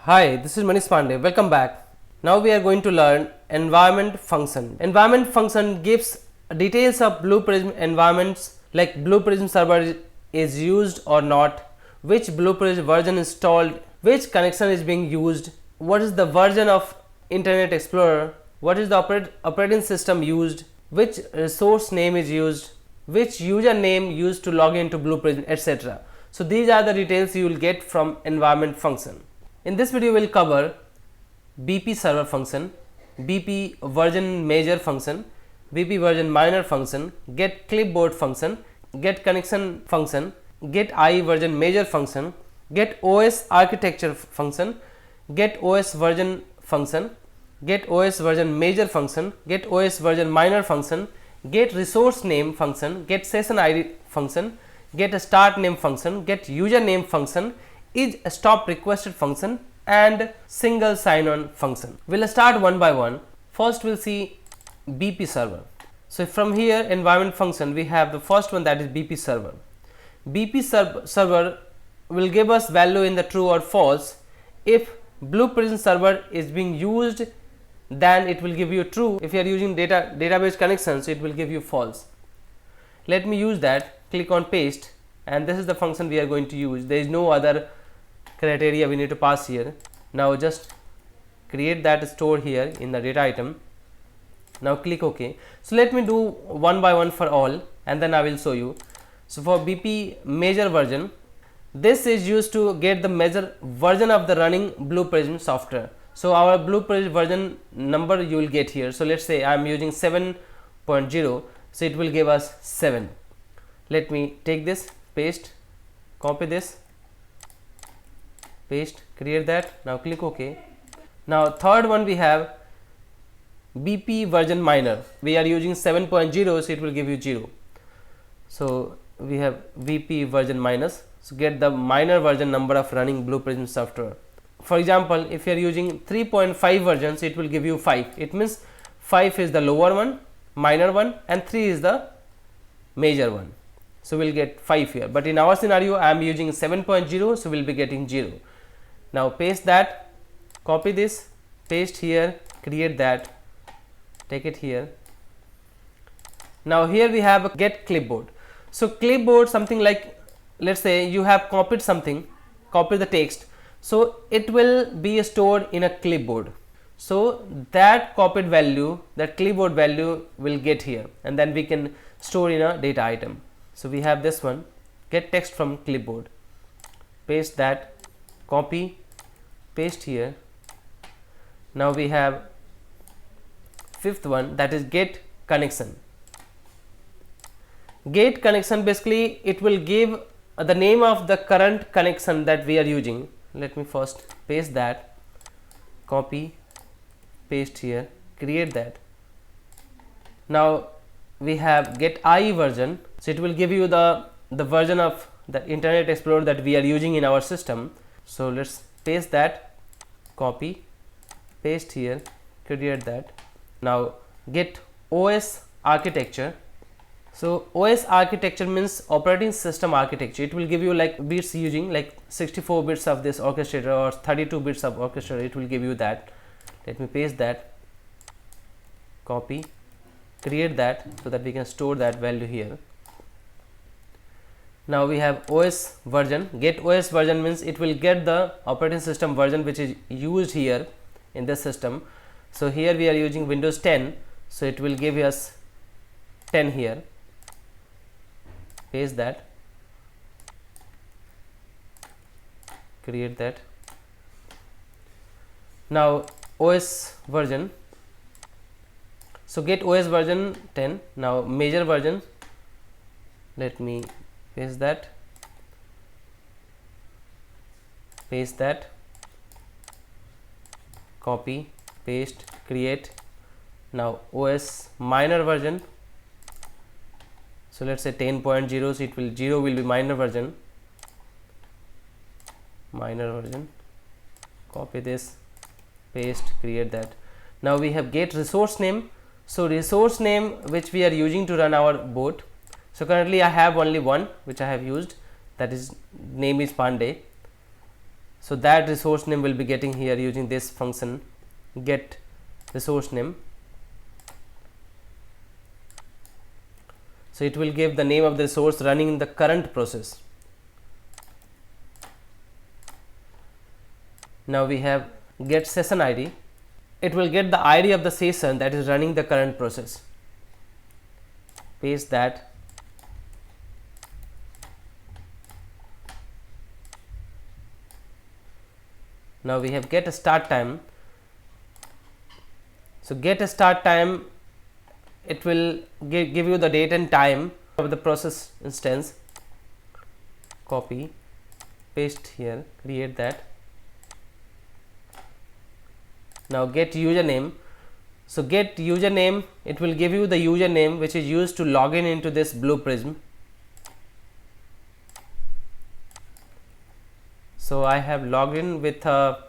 Hi, this is Manish Pandey. Welcome back. Now we are going to learn environment function. Environment function gives details of Blue Prism environments like Blue Prism server is used or not, which Blue Prism version installed, which connection is being used, what is the version of Internet Explorer, what is the operating system used, which resource name is used, which username used to log into Blue Prism, etc. So these are the details you will get from environment function. In this video, we will cover BPServer function, BPVersionMajor function, BPVersionMinor function, GetClipboard function, GetConnection function, GetIEVersionMajor function, GetOSArchitecture function, GetOSVersion function, GetOSVersionMajor function, GetOSVersionMinor function, GetResourceName function, GetSessionId function, GetStartTime function, GetUserName function, IsStopRequested function and SingleSignOn function. We will start one by one. First we will see BPServer. So from here environment function we have the first one, that is BPServer. BPServer will give us value in the true or false. If Blue Prism server is being used, then it will give you true. If you are using database connections, it will give you false. Let me use that. Click on paste, and this is the function we are going to use. There is no other criteria we need to pass here. Now just create that store here in the data item. Now click OK. So let me do one by one for all, and then I will show you. So for BPMajor version, this is used to get the major version of the running Blue Prism software. So our Blue Prism version number you will get here. So let's say I am using 7.0, so it will give us 7. Let me take this, paste, copy this, paste, create that. Now click OK. Now third one we have BPVersionMinor. We are using 7.0, so it will give you 0. So we have BPVersionMinor. So get the minor version number of running Blue Prism software. For example, if you are using 3.5 versions, it will give you 5. It means 5 is the lower one, minor one, and 3 is the major one. So we will get 5 here, but in our scenario I am using 7.0, so we will be getting 0. Now paste that, copy this, paste here, create that, take it here. Now here we have a GetClipboard. So clipboard, something like, let's say you have copied something, copy the text, so it will be stored in a clipboard. So that copied value, that clipboard value will get here, and then we can store in a data item. So we have this one, get text from clipboard, paste that, copy, paste here. Now we have fifth one, that is GetConnection. GetConnection, basically it will give the name of the current connection that we are using. Let me first paste that, copy, paste here, create that. Now we have GetIEVersion. So it will give you the version of the Internet Explorer that we are using in our system. So let's paste that, copy, paste here, create that. Now GetOSArchitecture. So OS architecture means operating system architecture. It will give you like bits using like 64 bits of this orchestrator or 32 bits of orchestrator. It will give you that. Let me paste that, copy, create that, so that we can store that value here. Now we have OS version. GetOSVersion means it will get the operating system version which is used here in this system. So here we are using Windows 10, so it will give us 10 here. Paste that, create that. Now OS version. So get OS version 10. Now major version, let me paste that, paste that, copy, paste, create. Now OS minor version. So let's say 10.0, so it will 0 will be minor version, copy this, paste, create that. Now we have GetResourceName. So resource name which we are using to run our bot. So currently I have only one which I have used, that is name is Pandey. So that resource name will be getting here using this function GetResourceName. So it will give the name of the resource running in the current process. Now we have GetSessionId. It will get the ID of the session that is running the current process. Paste that. Now we have GetStartTime. So GetStartTime, it will give you the date and time of the process instance. Copy, paste here, create that. Now GetUserName. So GetUserName, it will give you the username which is used to log in into this Blue Prism. So I have logged in with a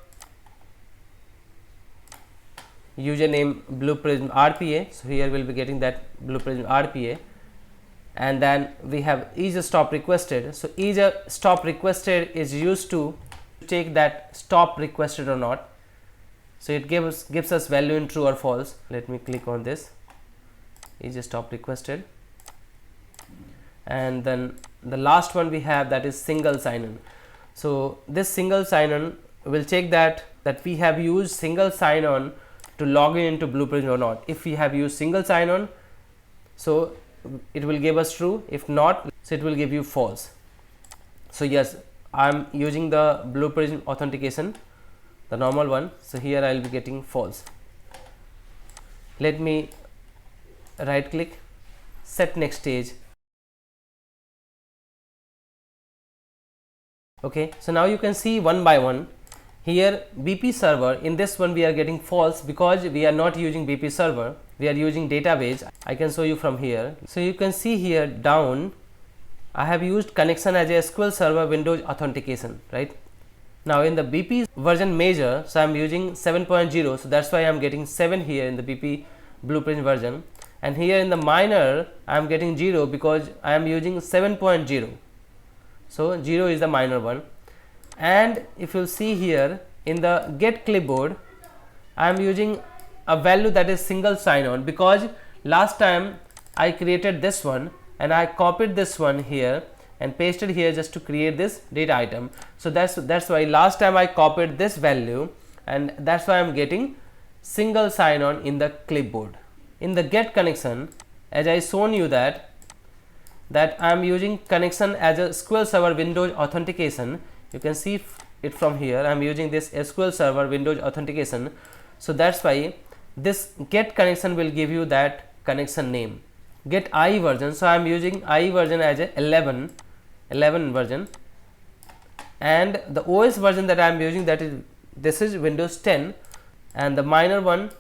username Blue Prism RPA. So here we will be getting that Blue Prism RPA, and then we have IsStopRequested. So IsStopRequested is used to take that stop requested or not. So it gives us value in true or false. Let me click on this IsStopRequested, and then the last one we have, that is SingleSignOn. So this SingleSignOn will check that we have used single sign-on to log in into Blue Prism or not. If we have used single sign-on, so it will give us true. If not, so it will give you false. So yes, I am using the Blue Prism authentication, the normal one. So here I will be getting false. Let me right click, set next stage. Okay, so now you can see one by one. Here BPServer, in this one we are getting false because we are not using BPServer, we are using database. I can show you from here. So you can see here down, I have used connection as a SQL Server Windows authentication, right? Now in the BPVersionMajor, so I am using 7.0, so that's why I am getting 7 here in the BP Blue Prism version, and here in the minor I am getting 0 because I am using 7.0. So 0 is the minor one. And if you see here in the GetClipboard, I am using a value that is single sign-on because last time I created this one and I copied this one here and pasted here just to create this data item. So that's why last time I copied this value, and that's why I am getting single sign-on in the clipboard. In the GetConnection, as I shown you that I am using connection as a SQL Server Windows authentication. You can see it from here. I am using this SQL Server Windows authentication. So that's why this GetConnection will give you that connection name. GetIEVersion. So I am using IEVersion as a 11 version, and the OS version that I am using, this is Windows 10, and the minor one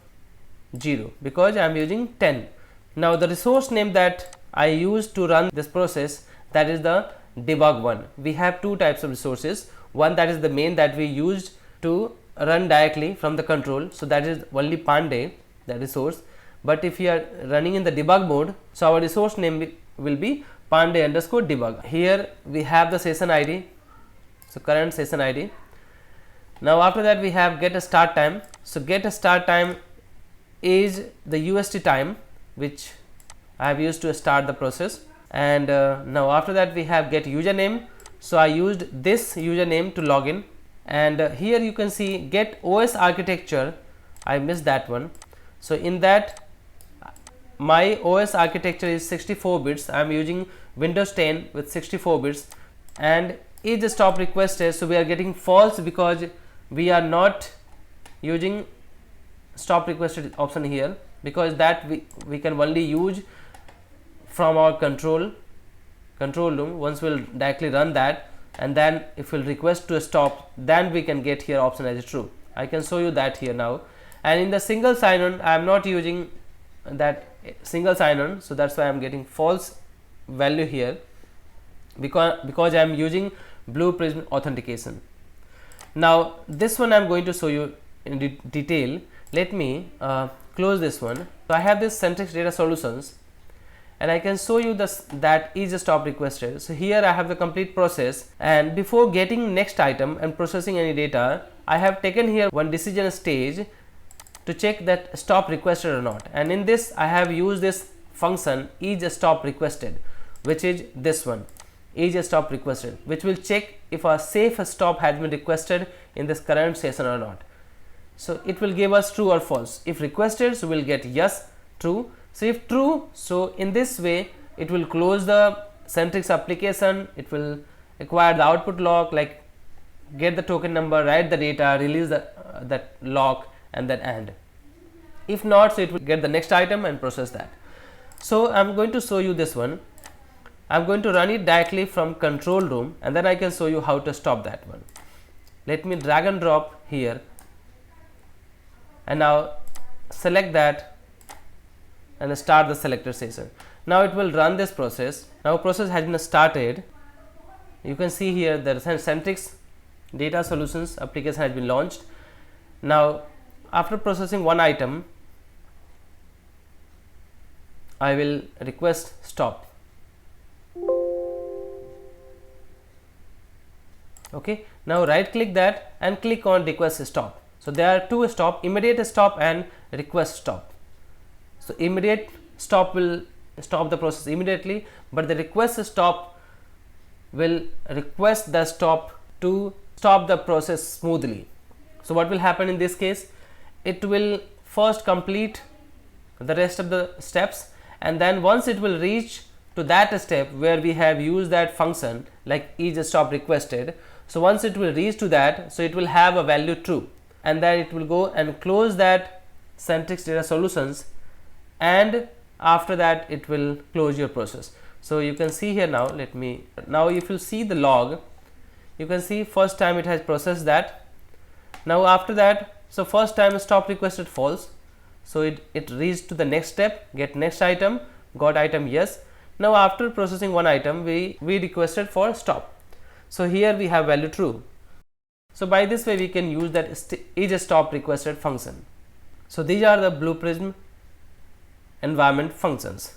0 because I am using 10. Now the resource name that I use to run this process, that is the debug one. We have two types of resources. One, that is the main that we used to run directly from the control, so that is only Panday, that resource. But if you are running in the debug mode, so our resource name will be Panday_debug. Here we have the session ID, so current session ID. Now after that we have GetStartTime. So GetStartTime is the UST time which I have used to start the process. And now after that we have GetUserName. So I used this username to log in, and here you can see GetOSArchitecture, I missed that one. So in that my OS architecture is 64 bits. I am using Windows 10 with 64 bits, and IsStopRequested. So we are getting false because we are not using stop requested option here, because that we can only use from our control room. Once we'll directly run that, and then if we'll request to stop, then we can get here option as a true. I can show you that here now. And in the single sign-on, I am not using that single sign-on, so that's why I am getting false value here, because I am using Blue Prism authentication. Now this one I am going to show you in detail. Let me close this one. So I have this Centrix Data Solutions, and I can show you this that IsStopRequested. So here I have the complete process, and before getting next item and processing any data, I have taken here one decision stage to check that stop requested or not, and in this I have used this function IsStopRequested, which is this one, IsStopRequested, which will check if a safe stop has been requested in this current session or not. So it will give us true or false. If requested, so we'll get yes, true. So if true, so in this way it will close the Centrix application, it will acquire the output lock, like get the token number, write the data, release that lock, and then end. If not, so it will get the next item and process that. So I'm going to show you this one. I'm going to run it directly from control room, and then I can show you how to stop that one. Let me drag and drop here, and now select that and start the selector session. Now it will run this process. Now process has been started. You can see here the Centrix data solutions application has been launched. Now after processing one item, I will request stop. Okay, now right click that and click on request stop. So there are two stop, immediate stop and request stop. So immediate stop will stop the process immediately, but the request stop will request the stop to stop the process smoothly. So what will happen in this case? It will first complete the rest of the steps, and then once it will reach to that step where we have used that function like IsStopRequested, so once it will reach to that, so it will have a value true, and then it will go and close that Centrix data solutions, and after that it will close your process. So you can see here now, now if you see the log, you can see first time it has processed that. Now after that, so first time stop requested false, so it reached to the next step, get next item, got item yes. Now after processing one item, we requested for stop, so here we have value true. So by this way we can use that IsStopRequested function. So these are the Blue Prism environment functions.